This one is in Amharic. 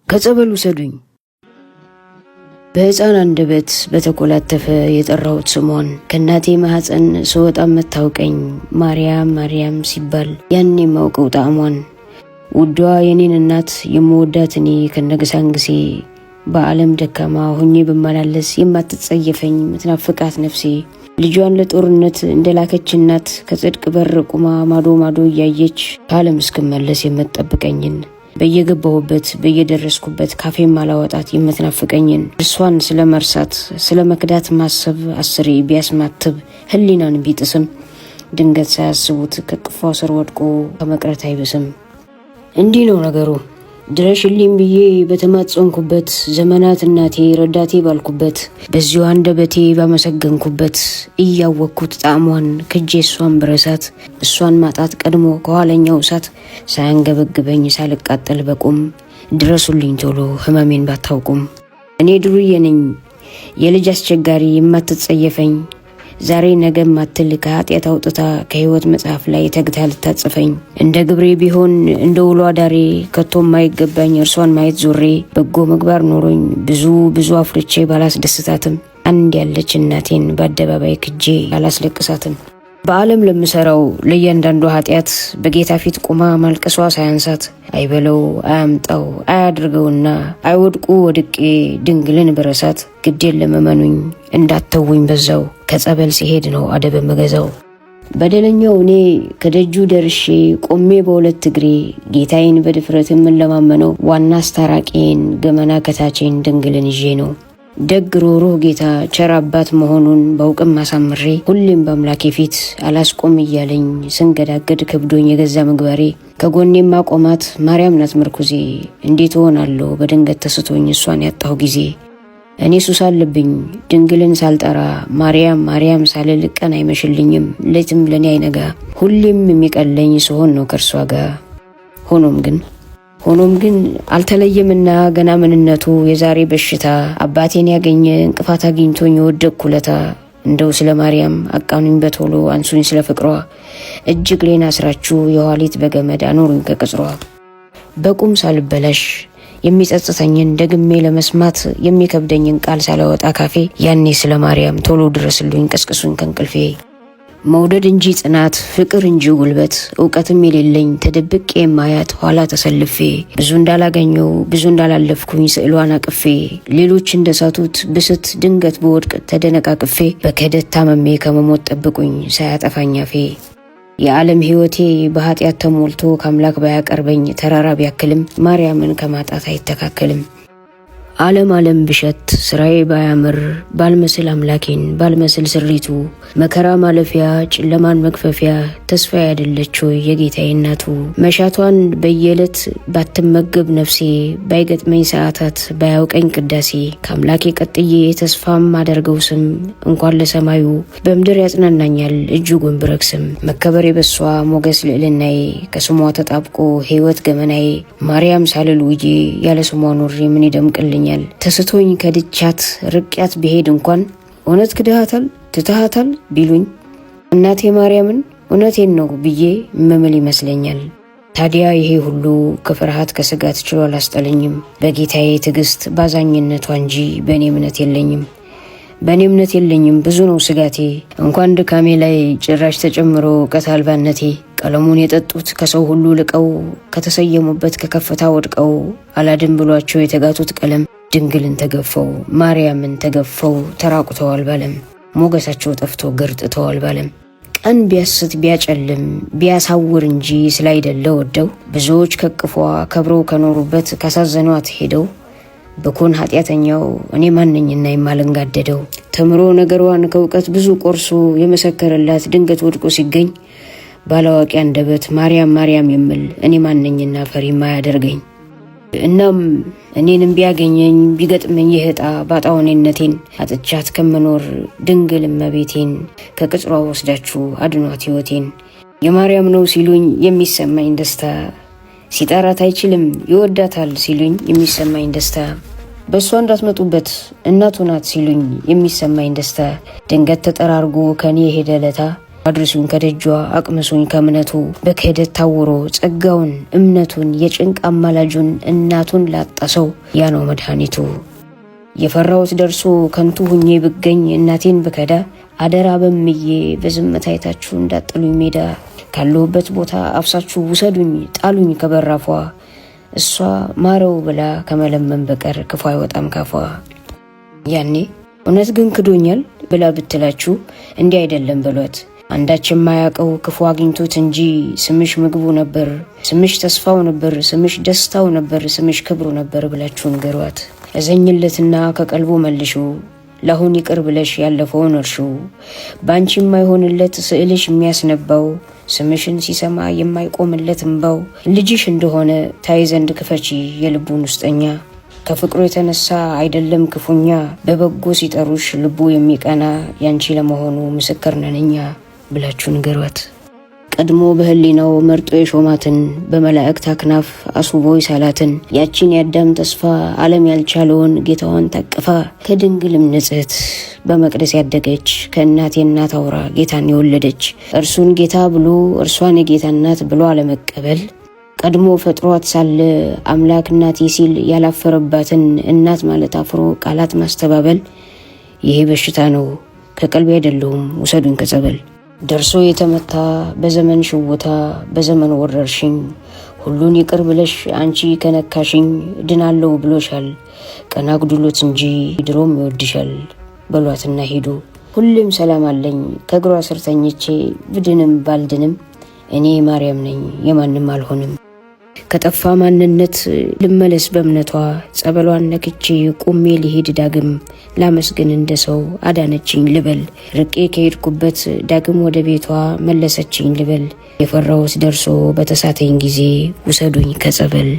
ከጸበሉ ሰዱኝ። በሕፃን አንደበት በተኮላተፈ የጠራሁት ስሟን ከእናቴ ማኅፀን ስወጣ መታውቀኝ ማርያም ማርያም ሲባል ያኔ የማውቀው ጣዕሟን ውዷ የኔን እናት የምወዳት እኔ ከነገሳንግሴ በዓለም ደካማ ሁኜ በማላለስ የማትጸየፈኝ ምትናፍቃት ነፍሴ ልጇን ለጦርነት እንደላከች እናት ከጽድቅ በር ቁማ ማዶ ማዶ እያየች ከዓለም እስክመለስ የምትጠብቀኝን በየገባሁበት በየደረስኩበት ካፌም ማላወጣት የምትናፍቀኝን እርሷን ስለ መርሳት ስለ መክዳት ማሰብ አስሬ ቢያስማትብ ህሊናን ቢጥስም ድንገት ሳያስቡት ከቅፏ ስር ወድቆ ከመቅረት አይብስም። እንዲህ ነው ነገሩ። ድረሽልኝ ብዬ በተማጸንኩበት ዘመናት እናቴ ረዳቴ ባልኩበት በዚሁ አንደበቴ ባመሰገንኩበት እያወቅኩት ጣዕሟን ክጄ እሷን ብረሳት እሷን ማጣት ቀድሞ ከኋለኛው እሳት ሳያንገበግበኝ ሳልቃጠል በቁም ድረሱልኝ ቶሎ ህመሜን ባታውቁም። እኔ ድሩዬ ነኝ የልጅ አስቸጋሪ የማትጸየፈኝ ዛሬ ነገ ማትል ከኃጢአት አውጥታ ከህይወት መጽሐፍ ላይ ተግታ ልታጽፈኝ እንደ ግብሬ ቢሆን እንደ ውሎ አዳሬ ከቶም ማይገባኝ እርሷን ማየት ዞሬ በጎ ምግባር ኖሮኝ ብዙ አፍርቼ ባላስደስታትም አንድ ያለች እናቴን በአደባባይ ክጄ አላስለቅሳትም። በዓለም ለምሰራው ለእያንዳንዱ ኃጢአት በጌታ ፊት ቁማ ማልቀሷ ሳያንሳት አይበለው አያምጣው አያድርገውና አይወድቁ ወድቄ ድንግልን በረሳት ግዴን ለመመኑኝ እንዳተውኝ በዛው ከጸበል ሲሄድ ነው አደብ መገዛው። በደለኛው እኔ ከደጁ ደርሼ ቆሜ በሁለት እግሬ ጌታዬን በድፍረት የምንለማመነው ዋና አስታራቂን ገመና ከታቼን ድንግልን ይዤ ነው። ደግ ሩህሩህ ጌታ ቸር አባት መሆኑን ባውቅም አሳምሬ ሁሌም በአምላኬ ፊት አላስቆም እያለኝ ስንገዳገድ ከብዶኝ የገዛ ምግባሬ ከጎኔም ማቆማት ማርያም ናት ምርኩዜ። እንዴት ሆናለሁ በድንገት ተስቶኝ እሷን ያጣሁ ጊዜ። እኔ ሱስ አለብኝ ድንግልን ሳልጠራ ማርያም ማርያም ሳልል ቀን አይመሽልኝም ሌትም ለኔ አይነጋ ሁሌም የሚቀለኝ ስሆን ነው ከእርሷ ጋር። ሆኖም ግን አልተለየምና ገና ምንነቱ የዛሬ በሽታ አባቴን ያገኘ እንቅፋት አግኝቶኝ የወደቅኩ ለታ እንደው ስለ ማርያም አቃኑኝ በቶሎ አንሱኝ ስለ ፍቅሯ እጅግ ሌና አስራችሁ የኋሊት በገመድ አኖሩኝ ከቅጽሯ። በቁም ሳልበላሽ የሚጸጽተኝን ደግሜ ለመስማት የሚከብደኝን ቃል ሳላወጣ ካፌ ያኔ ስለ ማርያም ቶሎ ድረስልኝ ቀስቅሱኝ ከእንቅልፌ። መውደድ እንጂ ጽናት ፍቅር እንጂ ጉልበት እውቀትም የሌለኝ ተደብቄ የማያት ኋላ ተሰልፌ ብዙ እንዳላገኘው ብዙ እንዳላለፍኩኝ ስዕሏን አቅፌ ሌሎች እንደሳቱት ብስት ድንገት በወድቅ ተደነቃቅፌ በከደት ታመሜ ከመሞት ጠብቁኝ ሳያጠፋኝ አፌ። የዓለም ሕይወቴ በኃጢአት ተሞልቶ ከአምላክ ባያቀርበኝ ተራራ ቢያክልም ማርያምን ከማጣት አይተካከልም። ዓለም ብሸት ስራዬ ባያምር ባልመስል አምላኬን ባልመስል ስሪቱ መከራ ማለፊያ ጨለማን መክፈፊያ ተስፋ ያደለችው የጌታዬ እናቱ መሻቷን በየዕለት ባትመገብ ነፍሴ ባይገጥመኝ ሰዓታት ባያውቀኝ ቅዳሴ ከአምላኬ ቀጥዬ ተስፋም አደርገው ስም እንኳን ለሰማዩ በምድር ያጽናናኛል እጅጉን ብረክስም። መከበሬ በሷ ሞገስ ልዕልናዬ ከስሟ ተጣብቆ ሕይወት ገመናዬ ማርያም ሳልል ውዬ ያለ ስሟ ኖሬ ምን ይደምቅልኛል? ተስቶኝ ከድቻት ርቅያት ብሄድ እንኳን እውነት ክድሃታል ትተሃታል ቢሉኝ እናቴ ማርያምን እውነቴን ነው ብዬ መምል ይመስለኛል። ታዲያ ይሄ ሁሉ ከፍርሃት ከስጋት ችሎ አላስጠለኝም። በጌታዬ ትዕግስት ባዛኝነቷ እንጂ በእኔ እምነት የለኝም ብዙ ነው ስጋቴ። እንኳን ድካሜ ላይ ጭራሽ ተጨምሮ እውቀት አልባነቴ ቀለሙን የጠጡት ከሰው ሁሉ ልቀው ከተሰየሙበት ከከፍታ ወድቀው አላድን ብሏቸው የተጋቱት ቀለም ድንግልን ተገፈው ማርያምን ተገፈው ተራቁተዋል ባለም ሞገሳቸው ጠፍቶ ገርጥተዋል ባለም። ቀን ቢያስት ቢያጨልም ቢያሳውር እንጂ ስላይደለ ወደው ብዙዎች ከቅፏ ከብረው ከኖሩበት ካሳዘኗት ሄደው በኮን ኃጢአተኛው እኔ ማንኝና የማልንጋደደው ተምሮ ነገሯን ከእውቀት ብዙ ቆርሶ የመሰከረላት ድንገት ወድቆ ሲገኝ ባላዋቂ አንደበት ማርያም ማርያም የምል እኔ ማንኝና ፈሪ ማያደርገኝ። እናም እኔንም ቢያገኘኝ ቢገጥመኝ ይህጣ ባጣውኔነቴን አጥቻት ከመኖር ድንግል እመቤቴን ከቅጽሯ ወስዳችሁ አድኗት ሕይወቴን። የማርያም ነው ሲሉኝ የሚሰማኝ ደስታ ሲጠራት አይችልም ይወዳታል ሲሉኝ የሚሰማኝ ደስታ በእሷ እንዳትመጡበት እናቱ ናት ሲሉኝ የሚሰማኝ ደስታ ድንገት ተጠራርጎ ከኔ የሄደ ለታ አድርሱኝ ከደጇ አቅምሱኝ ከእምነቱ በክህደት ታውሮ ጸጋውን እምነቱን የጭንቅ አማላጁን እናቱን ላጣሰው ያ ነው መድኃኒቱ። የፈራሁት ደርሶ ከንቱ ሁኜ ብገኝ እናቴን ብከዳ አደራ በምዬ በዝምታ አይታችሁ እንዳጥሉኝ ሜዳ ካለሁበት ቦታ አፍሳችሁ ውሰዱኝ ጣሉኝ ከበራፏ እሷ ማረው ብላ ከመለመን በቀር ክፉ አይወጣም ካፏ። ያኔ እውነት ግን ክዶኛል ብላ ብትላችሁ እንዲህ አይደለም በሏት። አንዳች የማያውቀው ክፉ አግኝቶት እንጂ ስምሽ ምግቡ ነበር፣ ስምሽ ተስፋው ነበር፣ ስምሽ ደስታው ነበር፣ ስምሽ ክብሩ ነበር ብላችሁ ንገሯት። እዘኝለትና ከቀልቡ መልሹ ለአሁን ይቅር ብለሽ ያለፈውን እርሹ። ባንቺ የማይሆንለት ስዕልሽ የሚያስነባው ስምሽን ሲሰማ የማይቆምለት እንባው ልጅሽ እንደሆነ ታይ ዘንድ ክፈቺ የልቡን ውስጠኛ። ከፍቅሩ የተነሳ አይደለም ክፉኛ በበጎ ሲጠሩሽ ልቡ የሚቀና ያንቺ ለመሆኑ ምስክር ነንኛ ብላችሁ ንገሯት። ቀድሞ በህሊናው መርጦ የሾማትን በመላእክት አክናፍ አስውቦ ይሳላትን ያቺን የአዳም ተስፋ ዓለም ያልቻለውን ጌታዋን ታቅፋ ከድንግልም ንጽሕት በመቅደስ ያደገች ከእናቴ እናት አውራ ጌታን የወለደች እርሱን ጌታ ብሎ እርሷን የጌታ እናት ብሎ አለመቀበል ቀድሞ ፈጥሯት ሳለ አምላክ እናቴ ሲል ያላፈረባትን እናት ማለት አፍሮ ቃላት ማስተባበል ይሄ በሽታ ነው ከቀልቤ አይደለሁም ውሰዱን ከጸበል። ደርሶ የተመታ በዘመን ሽውታ በዘመን ወረርሽኝ ሁሉን ይቅር ብለሽ አንቺ ከነካሽኝ ድናለው ብሎሻል ቀና ጉድሎት እንጂ ድሮም ይወድሻል በሏትና ሄዱ። ሁሌም ሰላም አለኝ ከእግሯ ስር ተኝቼ ብድንም ባልድንም እኔ ማርያም ነኝ የማንም አልሆንም። ከጠፋ ማንነት ልመለስ በእምነቷ ጸበሏን ነክቼ ቁሜ ሊሄድ ዳግም ላመስግን እንደ ሰው አዳነችኝ ልበል። ርቄ ከሄድኩበት ዳግም ወደ ቤቷ መለሰችኝ ልበል። የፈራሁት ደርሶ በተሳተኝ ጊዜ ውሰዱኝ ከጸበል።